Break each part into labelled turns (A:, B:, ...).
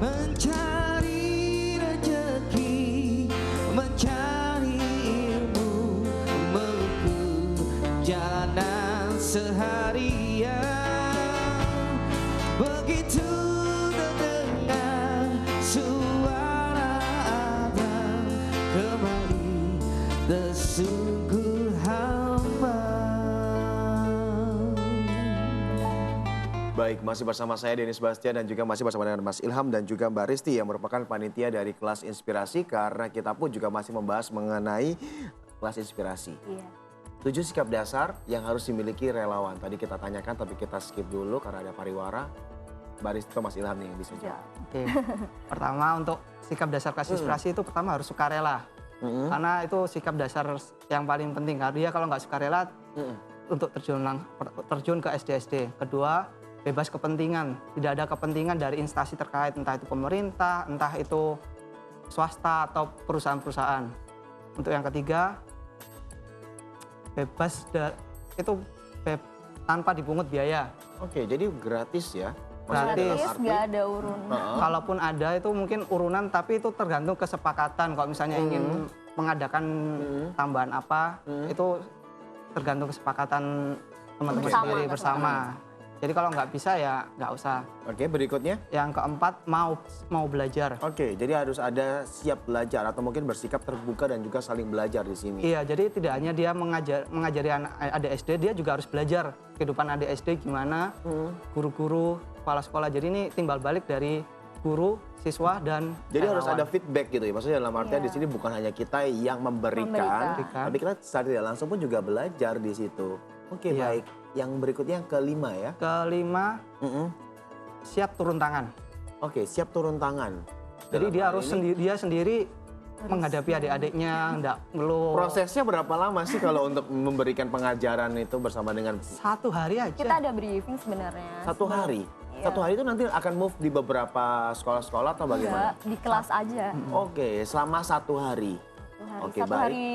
A: mencari rezeki, mencari ilmu, menempuh jalanan seharian. Begitu terdengar suara Abang, kembali tersungkur hamba.
B: Baik, masih bersama saya Denis Bastian dan juga masih bersama dengan Mas Ilham dan juga Mbak Risti yang merupakan panitia dari kelas inspirasi, karena kita pun juga masih membahas mengenai kelas inspirasi.
C: Iya.
B: 7 sikap dasar yang harus dimiliki relawan. Tadi kita tanyakan tapi kita skip dulu karena ada pariwara. Mbak Risti atau Mas Ilham nih yang bisa jawab.
D: Oke. Pertama untuk sikap dasar kelas inspirasi itu pertama harus sukarela. Karena itu sikap dasar yang paling penting. Karena dia kalau nggak sukarela untuk terjun ke SD-SD. Kedua, bebas kepentingan. Tidak ada kepentingan dari instansi terkait, entah itu pemerintah, entah itu swasta atau perusahaan-perusahaan. Untuk yang ketiga, tanpa dipungut biaya.
B: Oke, jadi gratis ya?
D: Gratis.
C: Nggak ada urunan.
D: Kalaupun ada itu mungkin urunan, tapi itu tergantung kesepakatan. Kalau misalnya ingin mengadakan tambahan apa, itu tergantung kesepakatan teman-teman sendiri bersama. Jadi kalau nggak bisa ya nggak usah.
B: Oke, berikutnya?
D: Yang keempat, mau belajar.
B: Oke, jadi harus ada siap belajar atau mungkin bersikap terbuka dan juga saling belajar di sini.
D: Iya, jadi tidak hanya dia mengajari adik SD, dia juga harus belajar kehidupan adik SD gimana, guru-guru, kepala sekolah. Jadi ini timbal balik dari guru, siswa, dan
B: Jadi harus
D: relawan.
B: ada feedback gitu ya. Maksudnya dalam artian di sini bukan hanya kita yang memberikan, tapi kita secara tidak langsung pun juga belajar di situ. Oke,
D: Iya.
B: baik. Yang berikutnya yang kelima ya.
D: Kelima, siap turun tangan.
B: Oke, siap turun tangan.
D: Jadi
B: Dalam
D: dia
B: hal
D: harus
B: ini,
D: dia sendiri menghadapi adik-adiknya, enggak ngeluh.
B: prosesnya berapa lama sih kalau untuk memberikan pengajaran itu bersama dengan
D: 1 hari aja.
C: Kita ada briefing sebenarnya.
B: 1 hari?
C: Iya.
B: 1 hari itu nanti akan move di beberapa sekolah-sekolah atau bagaimana?
C: Enggak, di kelas aja.
B: Oke, selama 1 hari. Oke,
C: Satu
B: baik.
C: hari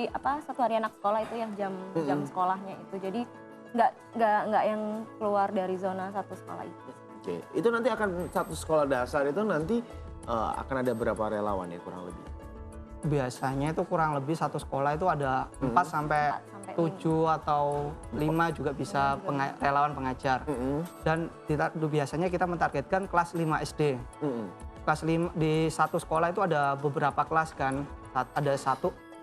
C: satu hari anak sekolah itu yang jam sekolahnya itu. Jadi nggak yang keluar dari zona satu sekolah itu.
B: Oke, itu nanti akan satu sekolah dasar itu nanti akan ada berapa relawan ya kurang lebih?
D: Biasanya itu kurang lebih satu sekolah itu ada 4 sampai 7 atau 5 juga bisa relawan pengajar. Dan biasanya kita mentargetkan kelas 5 SD. Kelas 5 di satu sekolah itu ada beberapa kelas kan. Ada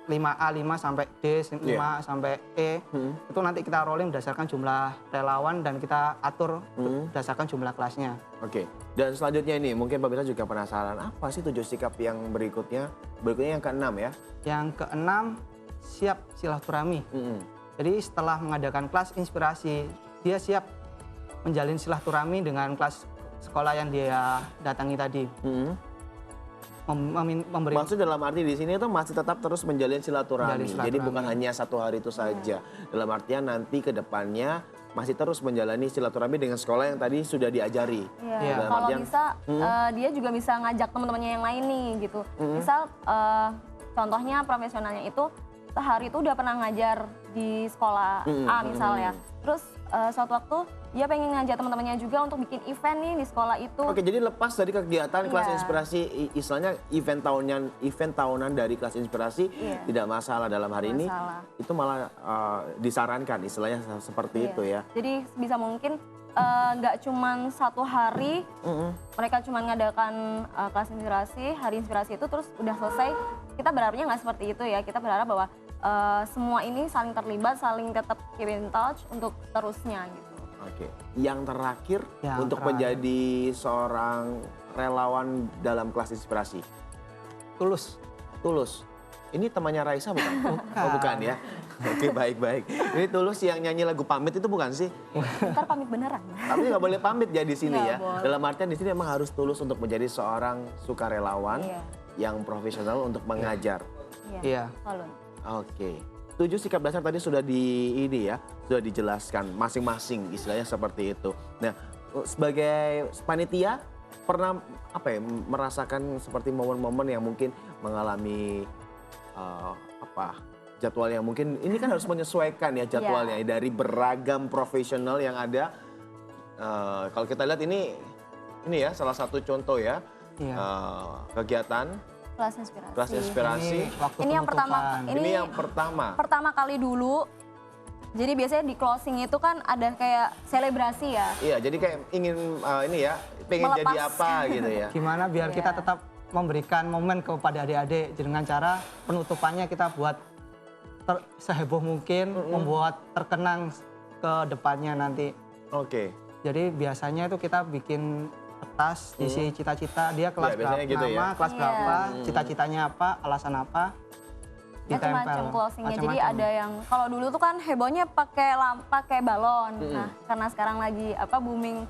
D: 5A, 5 sampai D, 5 sampai E. Itu nanti kita rolling berdasarkan jumlah relawan dan kita atur berdasarkan jumlah kelasnya.
B: Oke, dan selanjutnya ini mungkin pemirsa juga penasaran apa sih 7 sikap yang berikutnya? Berikutnya yang ke-6 ya?
D: Yang ke-6, siap silaturahmi. Jadi setelah mengadakan kelas inspirasi, dia siap menjalin silaturahmi dengan kelas sekolah yang dia datangi tadi.
B: Maksud dalam arti di sini itu masih tetap terus menjalin silaturahmi. Jadi bukan hanya 1 hari itu saja. Dalam artian nanti ke depannya masih terus menjalani silaturahmi dengan sekolah yang tadi sudah diajari.
C: Iya. Kalau bisa dia juga bisa ngajak teman-temannya yang lain nih gitu. Misal contohnya profesionalnya itu sehari itu udah pernah ngajar di sekolah A misalnya. Terus suatu waktu dia pengen ngajak teman-temannya juga untuk bikin event nih di sekolah itu.
B: Oke, jadi lepas dari kegiatan kelas inspirasi, istilahnya event tahunan dari kelas inspirasi tidak masalah dalam hari ini. Itu malah disarankan istilahnya seperti itu ya.
C: Jadi bisa mungkin nggak cuman 1 hari mereka cuma ngadakan kelas inspirasi, hari inspirasi itu terus udah selesai. Kita berharapnya nggak seperti itu ya. Kita berharap bahwa semua ini saling terlibat, saling tetap keep in touch untuk terusnya gitu.
B: Oke, yang terakhir untuk menjadi seorang relawan dalam kelas inspirasi.
D: Tulus.
B: Tulus. Ini temannya Raisa bukan? Oh bukan ya. Oke, baik-baik. Ini Tulus yang nyanyi lagu Pamit itu bukan sih?
C: Ntar pamit beneran.
B: Tapi nggak boleh pamit ya di sini ya.
C: Boleh.
B: Dalam artian di sini memang harus tulus untuk menjadi seorang sukarelawan yang profesional untuk mengajar.
D: Iya.
B: Oke. 7 sikap dasar tadi sudah sudah dijelaskan masing-masing istilahnya seperti itu. Nah, sebagai panitia pernah merasakan seperti momen-momen yang mungkin mengalami jadwal yang mungkin ini kan harus menyesuaikan ya jadwalnya dari beragam profesional yang ada. Kalau kita lihat ini ya salah satu contoh ya.
D: Iya.
B: kegiatan
C: Kelas inspirasi.
B: kelas inspirasi.
D: waktu
C: Ini yang pertama,
D: penutupan.
B: Ini yang pertama.
C: pertama kali dulu. Jadi biasanya di closing itu kan ada kayak selebrasi ya.
B: Iya, jadi kayak ingin ini ya, pengen jadi
C: Melepas.
B: apa gitu ya.
D: Gimana biar kita
C: Iya.
D: tetap memberikan momen kepada adik-adik dengan cara penutupannya kita buat seheboh mungkin, membuat terkenang ke depannya nanti.
B: Oke.
D: Jadi biasanya itu kita bikin kertas isi cita-cita dia kelas
B: Ya, biasanya
D: berapa,
B: gitu ya.
D: nama, kelas
C: Iya.
D: berapa, cita-citanya apa, alasan apa,
C: Macam-macam closingnya. Jadi
D: Macam-macam.
C: ada yang kalau dulu tuh kan hebohnya pakai balon. Nah, karena sekarang lagi booming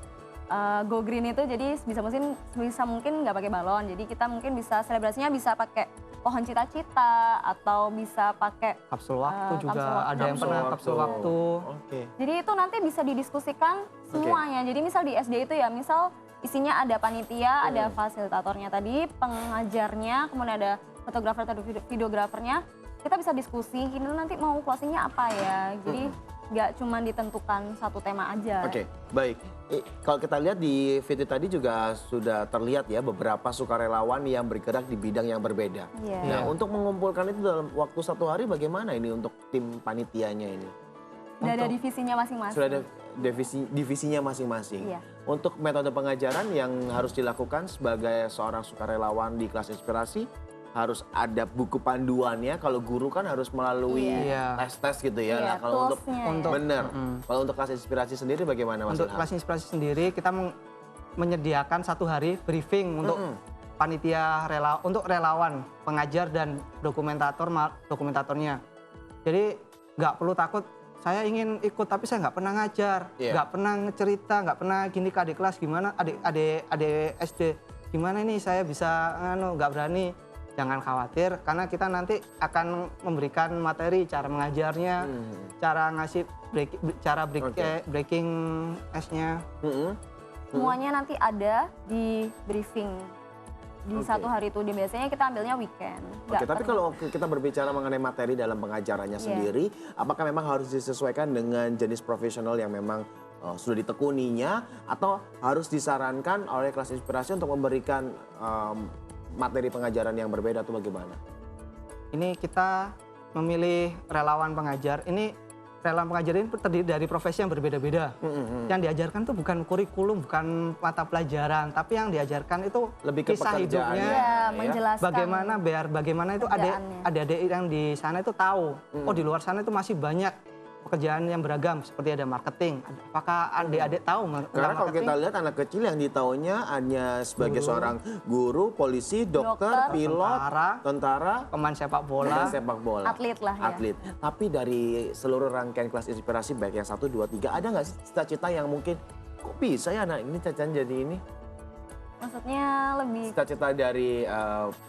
C: Go Green itu, jadi bisa mungkin nggak pakai balon. Jadi kita mungkin bisa selebrasinya bisa pakai pohon cita-cita atau bisa pakai
D: kapsul waktu juga
C: kapsul waktu.
D: ada yang pernah kapsul waktu.
B: Oke.
C: Jadi itu nanti bisa didiskusikan semuanya. Jadi misal di SD itu ya, misal isinya ada panitia, ada fasilitatornya tadi, pengajarnya, kemudian ada fotografer atau videografernya. Kita bisa diskusi, ini nanti mau closingnya apa ya. Jadi nggak cuma ditentukan satu tema aja.
B: Oke, baik. Kalau kita lihat di video tadi juga sudah terlihat ya beberapa sukarelawan yang bergerak di bidang yang berbeda.
C: Iya.
B: Nah, untuk mengumpulkan itu dalam waktu 1 hari bagaimana ini untuk tim panitianya ini?
C: Udah ada divisinya masing-masing.
B: Sudah ada divisinya masing-masing.
C: Iya.
B: Untuk metode pengajaran yang harus dilakukan sebagai seorang sukarelawan di kelas inspirasi, harus ada buku panduannya. Kalau guru kan harus melalui
D: Iya.
B: tes-tes gitu ya.
C: Iya,
B: Nah, kalau untuk
C: toolsnya ya.
B: benar. Kalau untuk kelas inspirasi sendiri bagaimana Mas
D: Untuk
B: Ilham?
D: kelas inspirasi sendiri kita menyediakan 1 hari briefing untuk panitia untuk relawan, pengajar dan dokumentatornya. Jadi nggak perlu takut saya ingin ikut tapi saya nggak pernah ngajar,
B: Iya.
D: nggak pernah cerita, nggak pernah gini ke adik kelas gimana, adik SD gimana nih saya bisa nggak berani. Jangan khawatir karena kita nanti akan memberikan materi cara mengajarnya, cara ngasih breaking ice-nya.
C: Semuanya nanti ada di briefing. Di
B: Oke.
C: 1 hari itu, biasanya kita ambilnya weekend.
B: Oke, tapi kalau kita berbicara mengenai materi dalam pengajarannya sendiri, apakah memang harus disesuaikan dengan jenis profesional yang memang sudah ditekuninya, atau harus disarankan oleh kelas inspirasi untuk memberikan materi pengajaran yang berbeda atau bagaimana?
D: Ini kita memilih relawan pengajar. Ini relawan pengajar ini terdiri dari profesi yang berbeda-beda. Yang diajarkan itu bukan kurikulum, bukan mata pelajaran, tapi yang diajarkan itu
B: Lebih ke
D: kisah
B: pekerjaannya.
D: hidupnya.
C: Iya,
B: ya.
C: menjelaskan.
D: Bagaimana itu
C: kerjaannya.
D: adik-adik yang di sana itu tahu. Oh, di luar sana itu masih banyak pekerjaan yang beragam seperti ada marketing. Apakah adik-adik tahu
B: Karena
D: tentang
B: kalau kita
D: marketing?
B: lihat anak kecil yang ditaunya hanya sebagai seorang guru, polisi, dokter,
C: Dokter,
B: pilot, tentara,
D: Pemain sepak bola.
B: pemain sepak bola.
C: Atlet lah ya.
B: Atlet. Tapi dari seluruh rangkaian kelas inspirasi baik yang 1, 2, 3, ada nggak sih cita-cita yang mungkin kok bisa ya anak ini cita-cita jadi ini?
C: Maksudnya lebih
B: Cita-cita dari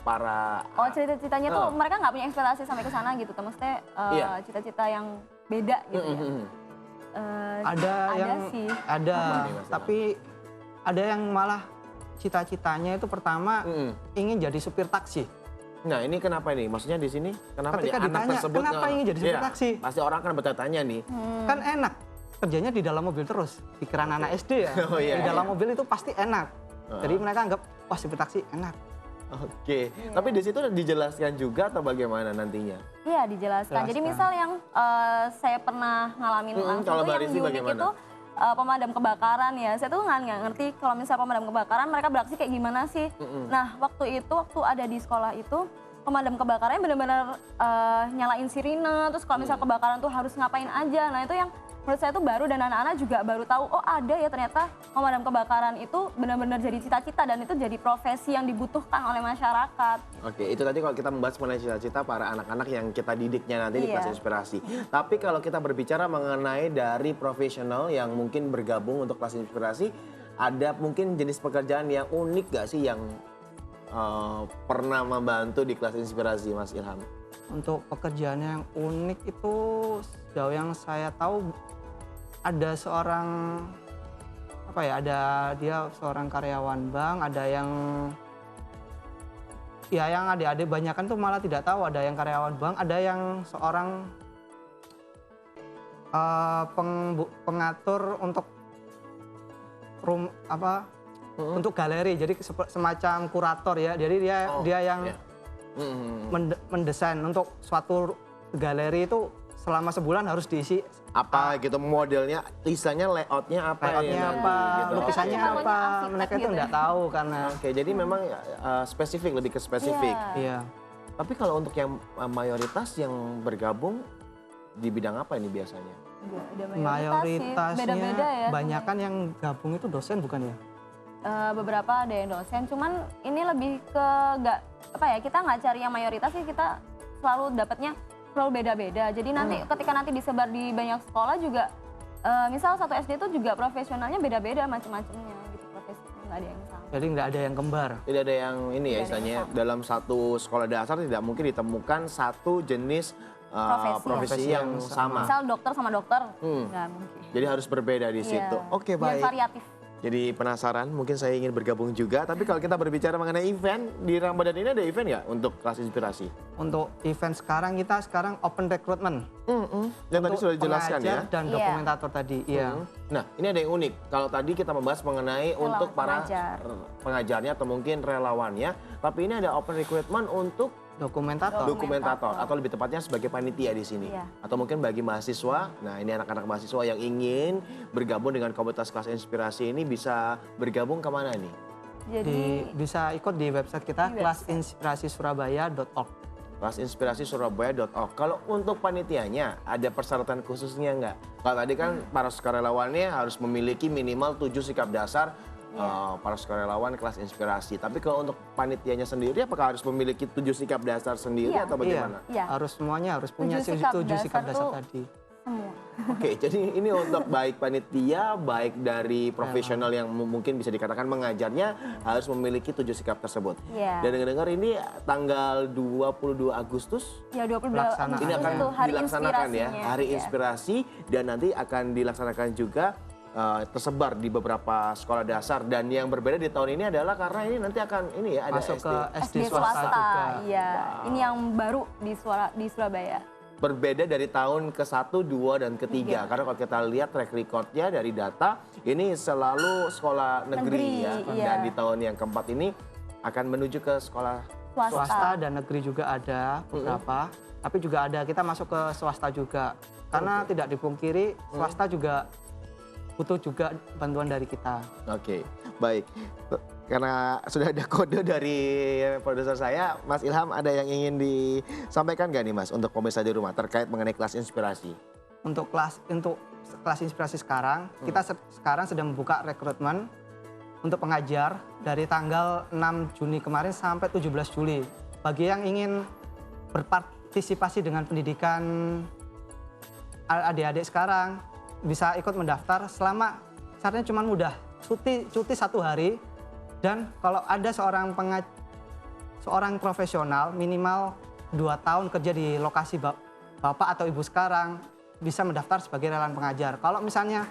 B: para
C: cerita-ceritanya tuh mereka nggak punya inspirasi sampai ke sana gitu. Maksudnya
B: Iya.
C: cita-cita yang beda gitu ya.
D: Ada yang
C: sih.
D: ada,
B: nih, Mas
D: tapi ada yang malah cita-citanya itu pertama ingin jadi supir taksi.
B: Nah ini kenapa nih? Maksudnya di sini kenapa
D: Ketika
B: nih anak
D: ditanya,
B: tersebut
D: kenapa ingin jadi supir
B: Iya,
D: taksi?
B: Pasti orang kan bertanya nih.
D: Kan enak, kerjanya di dalam mobil terus. Pikiran anak SD ya,
B: Oh, iya,
D: di dalam
B: iya.
D: mobil itu pasti enak. Jadi mereka anggap, wah supir taksi enak.
B: Oke, tapi di situ dijelaskan juga atau bagaimana nantinya?
C: Iya, dijelaskan. Jadi
D: Jelaskan.
C: misal yang saya pernah ngalamin langsung
B: kalau
C: tuh
B: Mbak
C: yang
B: Rizky
C: unik
B: bagaimana?
C: itu pemadam kebakaran ya. Saya tuh nggak ngerti kalau misal pemadam kebakaran mereka beraksi kayak gimana sih. Nah, waktu ada di sekolah itu pemadam kebakarannya benar-benar nyalain sirine, terus kalau misal kebakaran tuh harus ngapain aja. Nah, itu yang menurut saya tuh baru dan anak-anak juga baru tahu, oh ada ya ternyata pemadam kebakaran itu benar-benar jadi cita-cita dan itu jadi profesi yang dibutuhkan oleh masyarakat.
B: Oke, itu tadi kalau kita membahas mengenai cita-cita para anak-anak yang kita didiknya nanti di
C: Iya.
B: kelas inspirasi. Tapi kalau kita berbicara mengenai dari profesional yang mungkin bergabung untuk kelas inspirasi, ada mungkin jenis pekerjaan yang unik gak sih yang pernah membantu di kelas inspirasi, Mas Ilham?
D: Untuk pekerjaan yang unik itu sejauh yang saya tahu ada seorang dia seorang karyawan bank, ada yang yang adik-adik banyak kan tuh malah tidak tahu, ada yang karyawan bank, ada yang seorang pengatur untuk untuk galeri. Jadi semacam kurator ya. Jadi dia yang mendesain untuk suatu galeri itu selama sebulan harus diisi
B: apa gitu modelnya, istilahnya layoutnya apa
D: layoutnya
B: ya
D: apa,
B: gitu.
D: lukisannya
C: Namanya
D: apa,
C: arsitek
D: mereka itu
C: gitu
D: nggak tahu karena
B: Oke, jadi memang spesifik, lebih ke spesifik.
D: iya.
B: Tapi kalau untuk yang mayoritas yang bergabung di bidang apa ini biasanya?
C: Ada
D: Mayoritasnya
C: beda-beda ya.
D: banyakan yang gabung itu dosen bukan ya?
C: Beberapa ada yang dosen, cuman ini lebih ke nggak apa ya, kita nggak cari yang mayoritas sih, kita selalu dapatnya selalu beda-beda. Jadi nanti ketika nanti disebar di banyak sekolah juga, misal satu SD itu juga profesionalnya beda-beda macam-macamnya gitu, profesinya nggak ada yang sama.
D: Jadi nggak ada yang kembar.
B: Tidak ada yang ini ya
C: Tidak ada yang
B: istilahnya
C: sama.
B: dalam satu sekolah dasar tidak mungkin ditemukan satu jenis profesi yang sama.
C: Misal dokter sama dokter, nggak mungkin.
B: Jadi harus berbeda di situ.
C: Iya.
B: Oke,
C: Biar
B: baik.
C: variatif.
B: Jadi penasaran, mungkin saya ingin bergabung juga. Tapi kalau kita berbicara mengenai event, di Ramadan ini ada event nggak untuk kelas inspirasi?
D: Untuk event kita sekarang open recruitment.
B: Yang tadi
D: Untuk
B: sudah dijelaskan
D: pengajar
B: ya.
D: dan
C: Iya.
D: dokumentator tadi. Iya.
B: Nah, ini ada yang unik. Kalau tadi kita membahas mengenai untuk para
C: pengajar.
B: pengajarnya atau mungkin relawannya, tapi ini ada open recruitment untuk
D: Dokumentator.
B: dokumentator atau lebih tepatnya sebagai panitia di sini.
C: Iya.
B: Atau mungkin bagi mahasiswa. Nah, ini anak-anak mahasiswa yang ingin bergabung dengan komunitas kelas inspirasi ini bisa bergabung kemana nih?
C: Jadi
D: Bisa ikut di website kita
C: Di
D: klasinspirasisurabaya.org.
B: Klasinspirasisurabaya.org. Kalau untuk panitianya ada persyaratan khususnya nggak? Kalau tadi kan para sukarelawannya harus memiliki minimal 7 sikap dasar para sukarelawan kelas inspirasi. Tapi kalau untuk panitianya sendiri apakah harus memiliki 7 sikap dasar sendiri
C: Iya.
B: atau bagaimana?
C: Iya.
D: Harus semuanya harus punya
C: 7
D: 7
C: sikap
D: sikap
C: dasar
D: dasar
C: tuh-
D: tadi.
C: semua.
B: Oke, jadi ini untuk baik panitia, baik dari profesional yang mungkin bisa dikatakan mengajarnya harus memiliki 7 sikap tersebut.
C: Iya.
B: Dan dengar-dengar ini tanggal 22 Agustus
C: Ya 22
D: Pelaksanaan.
B: ini akan
C: itu hari
B: dilaksanakan ya,
C: inspirasinya.
B: hari
C: Iya.
B: inspirasi dan nanti akan dilaksanakan juga tersebar di beberapa sekolah dasar dan yang berbeda di tahun ini adalah karena ini nanti akan ini ya ada
D: Masuk
B: SD.
D: ke SD swasta juga.
C: Iya. Ini yang baru di Surabaya.
B: Berbeda dari tahun ke-1, 2, dan ke-3. Karena kalau kita lihat track recordnya dari data, ini selalu sekolah negeri ya.
C: Negeri, iya.
B: Dan di tahun yang keempat ini akan menuju ke sekolah.
D: Swasta dan negeri juga ada beberapa. Tapi juga ada kita masuk ke swasta juga. Karena tidak dipungkiri swasta juga butuh juga bantuan dari kita.
B: Oke, baik. Karena sudah ada kode dari produser saya, Mas Ilham ada yang ingin disampaikan nggak nih Mas untuk pemirsa di rumah terkait mengenai kelas inspirasi?
D: Untuk kelas inspirasi sekarang, kita sekarang sedang membuka rekrutmen untuk pengajar dari tanggal 6 Juni kemarin sampai 17 Juli. Bagi yang ingin berpartisipasi dengan pendidikan adik-adik sekarang, bisa ikut mendaftar selama syaratnya cuma mudah, cuti 1 hari, dan kalau ada seorang profesional minimal 2 tahun kerja di lokasi bapak atau ibu sekarang bisa mendaftar sebagai relawan pengajar. Kalau misalnya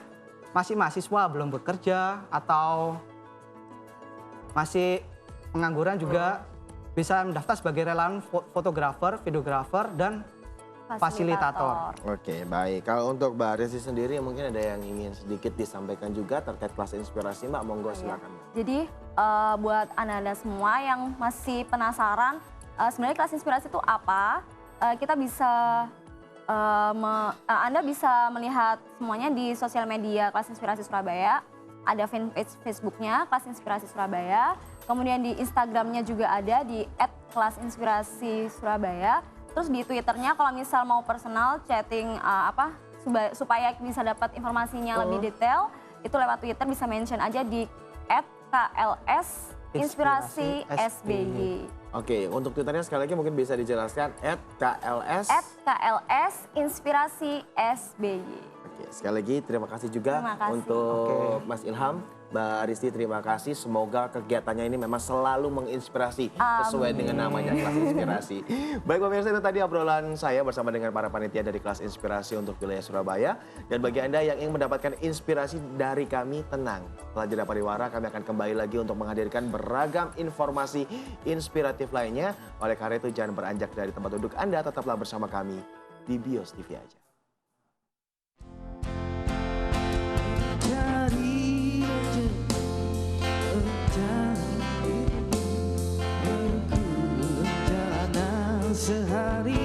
D: masih mahasiswa belum bekerja atau masih pengangguran juga bisa mendaftar sebagai relawan fotografer, videografer, dan fasilitator.
B: Oke, baik. Kalau untuk Mbak Resi sendiri mungkin ada yang ingin sedikit disampaikan juga terkait kelas inspirasi, Mbak. Monggo silakan.
C: Jadi buat anda semua yang masih penasaran sebenarnya kelas inspirasi itu apa, kita bisa Anda bisa melihat semuanya di sosial media Kelas Inspirasi Surabaya. Ada fanpage Facebooknya Kelas Inspirasi Surabaya. Kemudian di Instagramnya juga ada di @kelasinspirasisurabaya. Terus di Twitternya kalau misal mau personal chatting supaya bisa dapat informasinya lebih detail, itu lewat Twitter bisa mention aja di @KLS_InspirasiSBY.
B: Oke, untuk Twitternya sekali lagi mungkin bisa dijelaskan @KLS.
C: @KLS_InspirasiSBY.
B: Oke, sekali lagi terima kasih juga
C: Terima kasih.
B: untuk Mas Ilham. Mbak Risti terima kasih, semoga kegiatannya ini memang selalu menginspirasi sesuai dengan namanya Kelas Inspirasi. Baik pemirsa, itu tadi obrolan saya bersama dengan para panitia dari Kelas Inspirasi untuk wilayah Surabaya. Dan bagi Anda yang ingin mendapatkan inspirasi dari kami, tenang. Setelah jeda pariwara kami akan kembali lagi untuk menghadirkan beragam informasi inspiratif lainnya. Oleh karena itu jangan beranjak dari tempat duduk Anda, tetaplah bersama kami di Bios TV aja.
A: Dari sehari